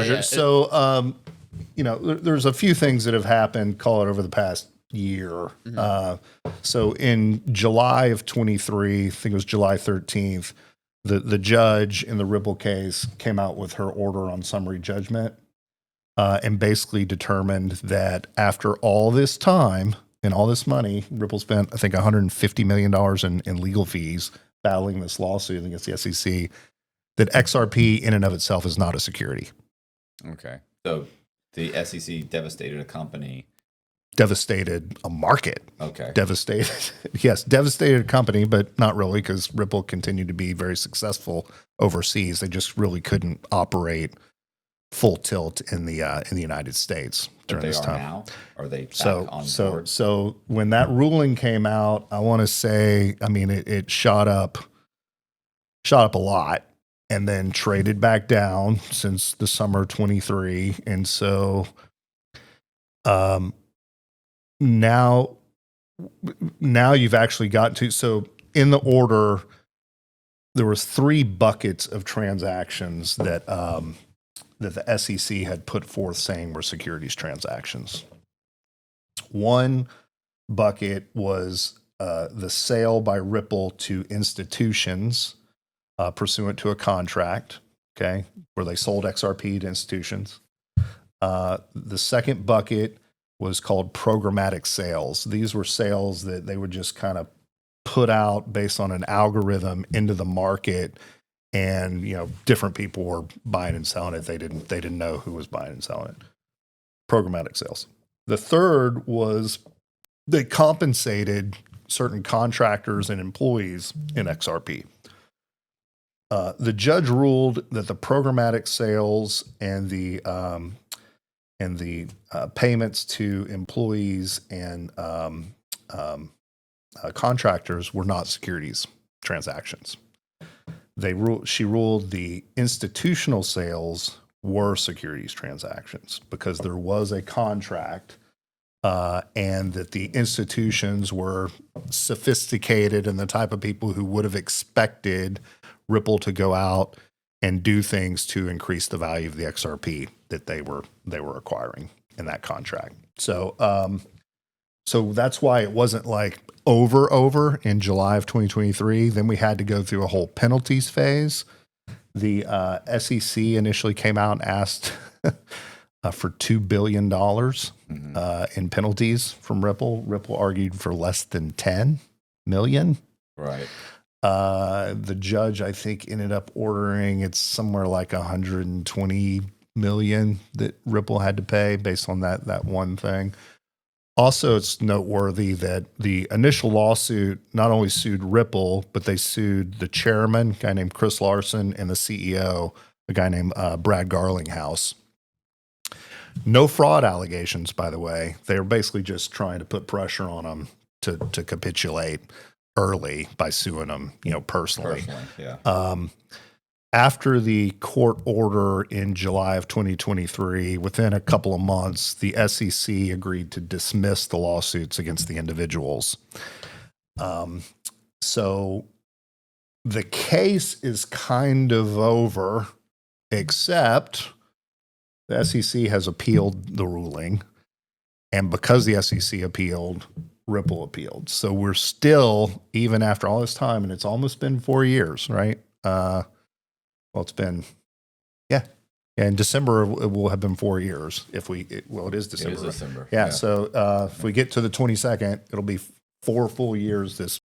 Treasurer. So, there's a few things that have happened, call it over the past year. So in July of 23, I think it was July 13th, the judge in the Ripple case came out with her order on summary judgment and basically determined that after all this time and all this money, Ripple spent, I think, $150 million in legal fees battling this lawsuit against the SEC, that XRP in and of itself is not a security. Okay. So the SEC devastated a company. Devastated a market. Okay. Devastated. Yes, devastated a company, but not really, because Ripple continued to be very successful overseas. They just really couldn't operate full tilt in the United States during this time. Now? Are they back on board? So when that ruling came out, I want to say, I mean, it shot up a lot and then traded back down since the summer 23. And so now you've actually got to, so in the order, there was 3 buckets of transactions that the SEC had put forth saying were securities transactions. One bucket was the sale by Ripple to institutions pursuant to a contract, okay, where they sold XRP to institutions. The second bucket was called programmatic sales. These were sales that they would just kind of put out based on an algorithm into the market, and different people were buying and selling it. They didn't know who was buying and selling it. Programmatic sales. The third was they compensated certain contractors and employees in XRP. The judge ruled that the programmatic sales and the payments to employees and contractors were not securities transactions. She ruled the institutional sales were securities transactions because there was a contract and that the institutions were sophisticated and the type of people who would have expected Ripple to go out and do things to increase the value of the XRP that they were acquiring in that contract. So that's why it wasn't like over in July of 2023. Then we had to go through a whole penalties phase. The SEC initially came out and asked for $2 billion in penalties from Ripple. Ripple argued for less than 10 million. Right. The judge, I think, ended up ordering it's somewhere like 120 million that Ripple had to pay based on that one thing. Also, it's noteworthy that the initial lawsuit not only sued Ripple, but they sued the chairman, a guy named Chris Larson, and the CEO, a guy named Brad Garlinghouse. No fraud allegations, by the way. They were basically just trying to put pressure on them to capitulate early by suing them, personally. Yeah. After the court order in July of 2023, within a couple of months, the SEC agreed to dismiss the lawsuits against the individuals. So the case is kind of over, except the SEC has appealed the ruling. And because the SEC appealed, Ripple appealed. So we're still, even after all this time, and it's almost been 4 years, right? Well, it's been, yeah. In December, it will have been 4 years. It is December. It is December. Yeah. So if we get to the 22nd, it'll be 4 full years this